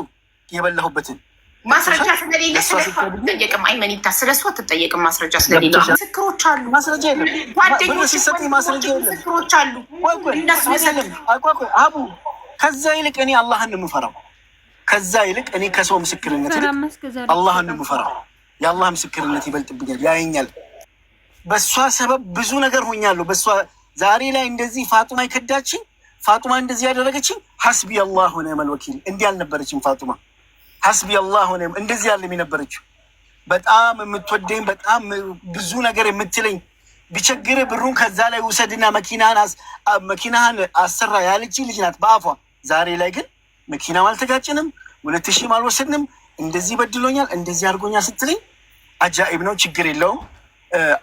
C: የበላሁበትን
B: ማስረጃ ስለሌለ ስለሷ አትጠየቅም። አይመኒታ ስለሷ አትጠየቅም። ማስረጃ ስለሌለ ምስክሮች አሉ።
C: ማስረጃ የለም።
B: ጓደኞች
C: ሲሰጥ ማስረጃ የለም።
B: ምስክሮች አሉ። እነሱ
C: አቡ ከዛ ይልቅ እኔ አላህን ነው የምፈራው። ከዛ ይልቅ እኔ ከሰው ምስክርነት ይልቅ አላህን ነው የምፈራው። የአላህ ምስክርነት ይበልጥብኛል፣ ያየኛል። በእሷ ሰበብ ብዙ ነገር ሆኛለሁ። በእሷ ዛሬ ላይ እንደዚህ ፋጡማ ይከዳችኝ፣ ፋጡማ እንደዚህ ያደረገችኝ። ሐስቢ አላህ ወኒዕመል ወኪል። እንዲህ አልነበረችም ፋጡማ። ሐስቢ አላህ ወኒዕመል እንደዚህ ያለም የነበረችው በጣም የምትወደኝ በጣም ብዙ ነገር የምትለኝ ቢቸግር ብሩን ከዛ ላይ ውሰድና መኪናህን አሰራ ያለች ልጅ ናት በአፏ። ዛሬ ላይ ግን መኪናም አልተጋጭንም፣ 2000 አልወሰድንም፣ እንደዚህ በድሎኛል፣ እንደዚህ አድርጎኛል ስትለኝ አጃኢብ ነው። ችግር የለውም።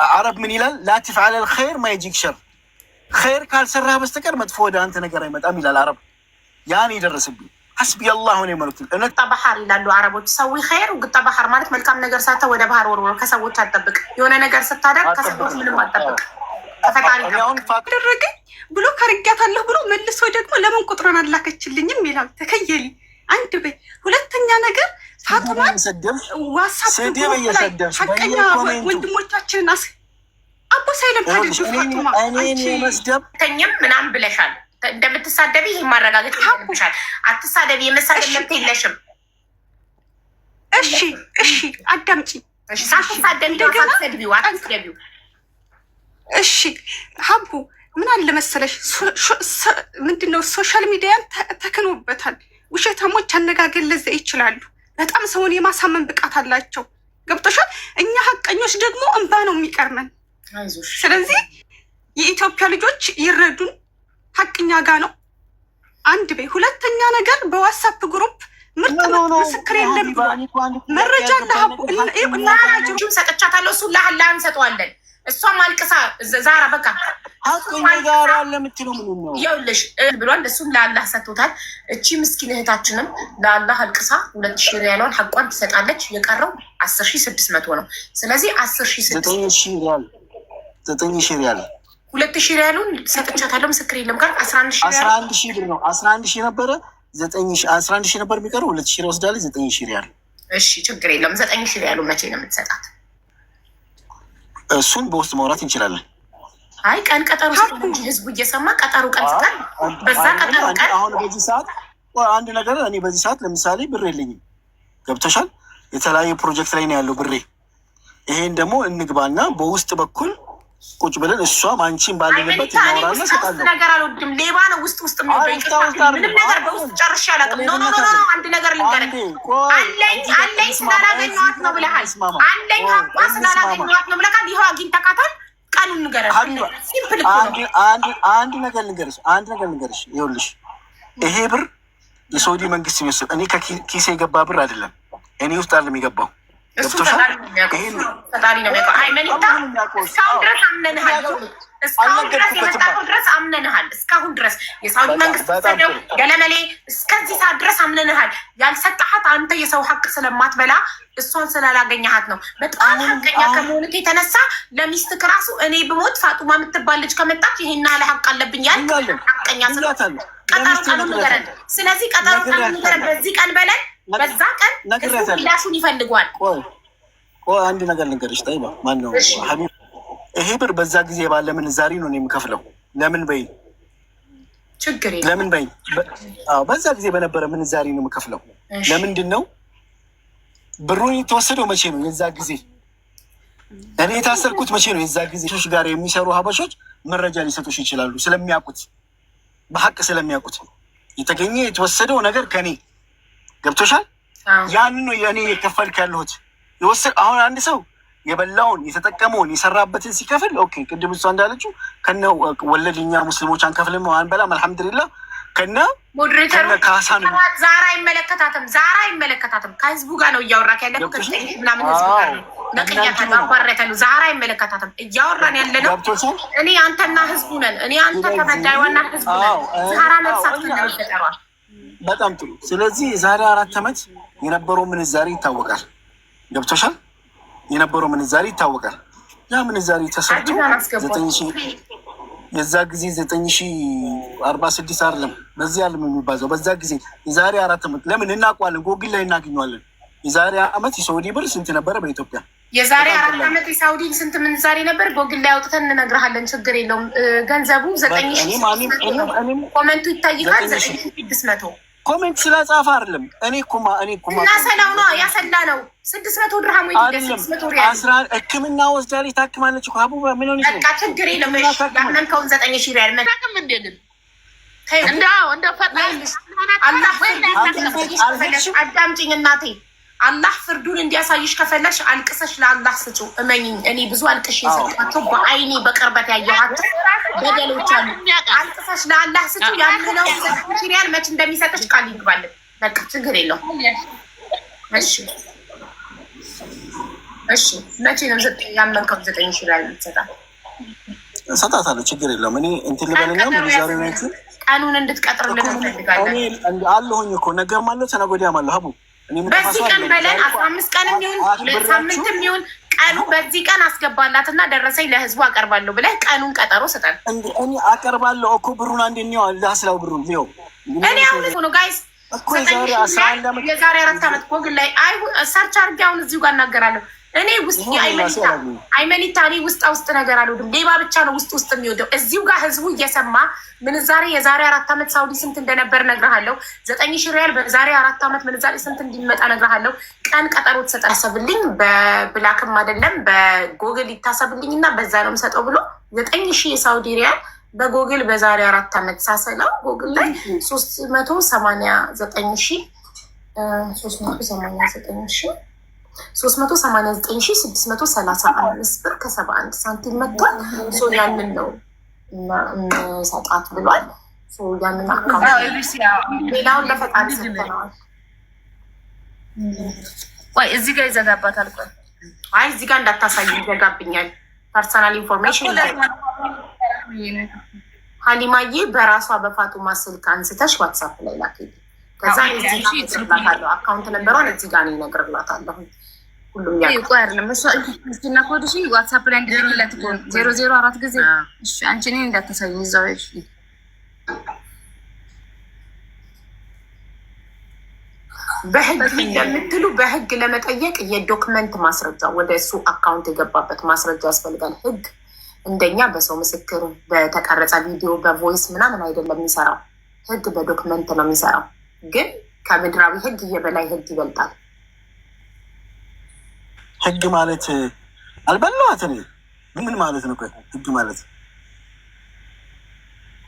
C: አረብ ምን ይላል? ላ ትፍዐል አልኸይር ማ የጂክ ሸር። ኸይር ካልሰራህ በስተቀር መጥፎ ወደ አንተ ነገር አይመጣም ይላል አረብ። ያን የደረሰብኝ ሐስቢ አላህ ወኒዕመል ወኪል።
B: ግጣ ባህር ይላሉ አረቦች። ሰዊ ኸይር ግጣ ባህር ማለት መልካም ነገር ሳተ ወደ ባህር ወርወር። ከሰዎች አትጠብቅ። የሆነ ነገር ስታደርግ ከሰዎች ምንም አትጠብቅ። ከፈጣሪ
A: አደረገኝ ብሎ ከርጊያታለሁ ብሎ መልሶ ደግሞ ለምን ቁጥሯን አላከችልኝም ይላል። ተከየሊ አንድ በይ። ሁለተኛ ነገር ፋጡማን ዋትስአፕ ሐቀኛ ወንድሞቻችንን አቦ ሳይለም ታደርጉ ፋጡማ
B: ተኝም ምናምን ብለሻል። እንደምትሳደቢ ይህ ማረጋገጥ ይሻል። አትሳደቢ። የመሳደብ መብት የለሽም።
A: እሺ አዳምጪ።
B: ሳትሳደቢ አትሰድቢው፣ አትስደቢው።
A: እሺ ሀቡ ምን አለ መሰለሽ፣ ምንድነው ሶሻል ሚዲያን ተክኖበታል። ውሸታሞች አነጋገር ለዛ ይችላሉ። በጣም ሰውን የማሳመን ብቃት አላቸው። ገብቶሻል? እኛ ሀቀኞች ደግሞ እንባ ነው የሚቀርመን። ስለዚህ የኢትዮጵያ ልጆች ይረዱን። ሀቅኛ ጋ ነው። አንድ በይ። ሁለተኛ ነገር በዋትስአፕ ግሩፕ ምርጥ ምስክር የለም መረጃ ለሀቡ
B: እናጁም ሰጥቻታለሁ። እሱ ላህላ እንሰጠዋለን። እሷም አልቅሳ ዛራ በቃ
C: ጋር ለምትሉ ምን ነው
B: ይኸውልሽ ብሏል። እሱም ለአላህ ሰጥቶታል። እቺ ምስኪን እህታችንም ለአላህ አልቅሳ 2000 ሪያሏን ሐቋን ትሰጣለች። የቀረው 10600 ነው። ስለዚህ 10600
C: ሪያል 9000 ሪያል
B: 2000 ሪያሉን ሰጥቻታለሁ። ምስክር የለም ጋር
C: 11000 ብር ነው። 11000 ነበረ 11000 ነበር የሚቀረው 2000 ወስዳለች 9000 ሪያል።
B: እሺ ችግር የለም። 9000 ሪያሉ መቼ ነው የምትሰጣት?
C: እሱን በውስጥ ማውራት እንችላለን።
B: አይ ቀን ቀጠሮ ስጥ እንጂ ህዝቡ እየሰማ ቀጠሮ ቀን ስጣል። በዛ ቀጠሮ ቀን
C: አሁን በዚህ ሰዓት አንድ ነገር እኔ በዚህ ሰዓት ለምሳሌ ብር የለኝም። ገብተሻል? የተለያየ ፕሮጀክት ላይ ነው ያለው ብሬ። ይሄን ደግሞ እንግባና በውስጥ በኩል ቁጭ ብለን እሷም አንቺን ባለበት እናወራለን። ሰጣለን
B: ነገር አልወድም። ሌባ ነው ውስጥ ምንም ነገር በውስጥ ጨርሼ አላውቅም። ኖ አንድ ነገር ልንገርህ። አለኝ ስላላገኘኋት ነው ብለሃል። አለኝ ሀቋ ስላላገኘኋት ነው ብለሃል። ይኸው አግኝተካታል። ቀኑን ንገረን። ሲምፕል
C: አንድ ነገር ልንገርሽ። ይኸውልሽ ይሄ ብር የሳውዲ መንግስት የሚወስድ እኔ ከኪሴ የገባ ብር አይደለም። እኔ ውስጥ አይደለም የገባው።
B: ፈጣሪ ነው የሚያውቀው። ሃይማኖታ እስካሁን ድረስ አምነንሃል። እስካሁን ድረስ የመጣው ድረስ አምነንሃል። እስካሁን ድረስ የሳውዲ መንግስት ሰደው ገለመሌ እስከዚህ ሰዓት ድረስ አምነንሃል። ያልሰጣሃት አንተ የሰው ሀቅ ስለማትበላ እሷን ስላላገኘሃት ነው። በጣም ሀቀኛ ከመሆንክ የተነሳ ለሚስትክ ራሱ እኔ ብሞት ፋጡማ የምትባል ልጅ ከመጣች ይሄን ያህል ሀቅ አለብኝ ያልክ ሀቀኛ ቀጠሮ ቀኑን ንገረን። ስለዚህ ቀጠሮ ቀኑን ንገረን። በዚህ ቀን በለን በዛ ቀን ምላሹን ይፈልጓል።
C: ቆይ አንድ ነገር ልንገርሽ። ጠይባ ማን ነው ሀቢብ? ይሄ ብር በዛ ጊዜ ባለ ምንዛሪ ነው የምከፍለው። ለምን በይ
B: ችግር
C: ለምን በይ በዛ ጊዜ በነበረ ምንዛሪ ነው የምከፍለው። ለምንድን ነው ብሩን የተወሰደው? መቼ ነው የዛ ጊዜ እኔ የታሰርኩት? መቼ ነው የዛ ጊዜ? ሾች ጋር የሚሰሩ ሀበሾች መረጃ ሊሰጡሽ ይችላሉ። ስለሚያውቁት በሀቅ ስለሚያውቁት የተገኘ የተወሰደው ነገር ከኔ ገብቶሻል? ያንን ነው የእኔ የከፈልክ ያለሁት። አሁን አንድ ሰው የበላውን የተጠቀመውን የሰራበትን ሲከፍል ኦኬ፣ ቅድም እሷ እንዳለችው ከነ ወለድኛ ሙስሊሞች አንከፍልም አንበላም፣ አልሐምዱሊላህ ከነ
B: ሞዴሬተሩ
C: ካሳን
B: ዛራ አይመለከታትም። ከህዝቡ ጋር ነው እያወራክ ያለው። ከስተኝ ምናምን ህዝቡ ጋር ነው ለቀያታ አባረተሉ። ዛራ አይመለከታትም። እያወራን ያለ ነው እኔ አንተና ህዝቡ ነን። እኔ አንተ ተበዳይዋና ህዝቡ ነን። ዛራ ለብሳት ነው ተጠራው።
C: በጣም ጥሩ። ስለዚህ ዛሬ 4 ዓመት የነበረው ምንዛሬ ይታወቃል። ገብቶሻል? የነበረው ምንዛሬ ይታወቃል። ያ ምንዛሬ ተሰርቶ 9000 የዛ ጊዜ 9046 አይደለም በዚህ ዓለም የሚባዛው በዛ ጊዜ የዛሬ 4 ዓመት ለምን እናውቀዋለን? ጎግል ላይ እናገኘዋለን። የዛሬ ዓመት የሳውዲ ብር ስንት ነበረ በኢትዮጵያ?
B: የዛሬ 4 ዓመት የሳውዲ ስንት ምንዛሬ ነበር? ጎግል ላይ አውጥተን እንነግርሃለን። ችግር የለውም። ገንዘቡ 9000 ኮሜንቱ ይታይካል። 9600
C: ኮሜንት ስለጻፈ አይደለም። እኔ ኩማ
B: እናሰላው ነው ያሰላ ነው 600 ድርሃም ወይ 600 ሪያል
C: ሕክምና ወስዳለች ታክማለች እኮ አቡባ ምን ሆነሽ ነው?
B: በቃ ችግር የለም። ያመንከውን 9000 ሪያል መታከም እንደ ግን እንደ ፈጣን አዳምጪኝ እናቴ። አላህ ፍርዱን እንዲያሳይሽ ከፈለሽ አልቅሰሽ ለአላህ ስጪው። እመኝኝ እኔ ብዙ አልቅሽ የሰጣቸው በአይኔ በቅርበት ያየኋቸው በደሎች አሉ። አልቅሰሽ ለአላህ ስጪው። ያምነው ሪያል መች እንደሚሰጥሽ ቃል ይግባልን። በቃ ችግር የለውም። እሺ መቼ ነው ያመንከው 9000 ሪያል ይሰጣል?
C: እሰጣታለሁ። ችግር የለውም። እኔ እንትን ልበልና ዛሬ ነው
B: ቀኑን እንድትቀጥርልን እንፈልጋለን።
C: እኔ አለሁኝ እኮ ነገር ማለት ተነገ ወዲያ ማለት ሀቡ
B: በዚህ ቀን በለን 15 ቀንም ይሁን 2 ሳምንትም ይሁን ቀኑ በዚህ ቀን አስገባላትና ደረሰኝ ለህዝቡ አቀርባለሁ ብለህ ቀኑን ቀጠሮ ስጠን።
C: እኔ አቀርባለሁ እኮ ብሩን አንዴ ነው ላስላው ብሩን ነው
B: እኔ አሁን ነው ጋይስ እኮ የዛሬ 4 ዓመት ጎግል ላይ ሰርች አድርጌ አሁን እዚሁ ጋር እናገራለሁ። እኔ ውስጥ አይመኒታ እኔ ውስጥ ነገር አልወድም። ሌባ ብቻ ነው ውስጥ የሚወደው። እዚሁ ጋር ህዝቡ እየሰማ ምንዛሬ የዛሬ 4 ዓመት ሳውዲ ስንት እንደነበር እነግርሃለሁ። 9000 ሪያል በዛሬ 4 ዓመት ምንዛሬ ስንት እንዲመጣ እነግርሃለሁ። ቀን ቀጠሮ ተሰጠሰብልኝ። በብላክም አይደለም በጎግል ይታሰብልኝ እና በዛ ነው የምሰጠው ብሎ 9000 የሳውዲ ሪያል በጎግል በዛሬ 4 ዓመት ሳሰላው ጎግል ላይ 389,635 ብር ከ71 ሳንቲም መጥቷል። ያንን ነው ሰጣት ብሏል። ያንን አካውንት ሌላውን ለፈጣሪ ሰጥተነዋል።
E: ወይ እዚህ ጋር ይዘጋባታል።
B: አይ እዚህ ጋር እንዳታሳይ ይዘጋብኛል። ፐርሰናል ኢንፎርሜሽን ሀሊማዬ በራሷ በፋጡማ ስልክ አንስተሽ ዋትሳፕ ላይ ላክልኝ። ከዛ እዚህ አካውንት ነበሯን እዚህ ጋር እነግርላታለሁ። ሁሉም
E: ያቆርልም እሱና ኮድሽ ዋትሳፕ ላይ እንድልክለት 004 ጊዜ እሺ። አንቺ ነኝ እንዳታሳይኝ እዛው እሺ።
B: በህግ እንደምትሉ በህግ ለመጠየቅ የዶክመንት ማስረጃ ወደ እሱ አካውንት የገባበት ማስረጃ ያስፈልጋል። ህግ እንደኛ በሰው ምስክር በተቀረጸ ቪዲዮ በቮይስ ምናምን አይደለም የሚሰራው። ህግ በዶክመንት ነው የሚሰራው። ግን ከምድራዊ ህግ የበላይ ህግ ይበልጣል።
C: ህግ ማለት አልበላዋት ምን ማለት ነው? ህግ ማለት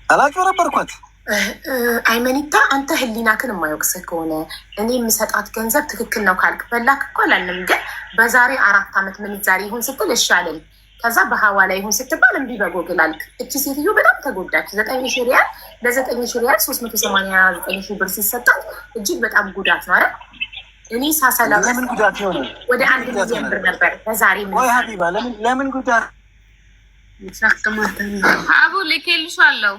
C: አላጭበረበርኳት።
B: አይመኒታ አንተ ህሊናክን የማይወቅስህ ከሆነ እኔ የምሰጣት ገንዘብ ትክክል ነው ካልክ በላክ እኮ አላለም። ግን በዛሬ 4 ዓመት ምንዛሬ ይሁን ስትል እሺ አለን። ከዛ በሐዋላ ይሁን ስትባል እምቢ በጎግል አልክ። እቺ ሴትዮ በጣም ተጎዳች። 9000 ሪያል ለ9000 ሪያል 389 ብር ሲሰጣት እጅግ በጣም ጉዳት ነው አይደል? እኔ ሳሰላ
C: ለምን ጉዳት ይሆናል?
B: ወደ 1 ሚሊዮን ብር ነበር በዛሬ ምን
C: ወይ ሀቢባ ለምን ጉዳት
E: አቡ ልኬልሻለሁ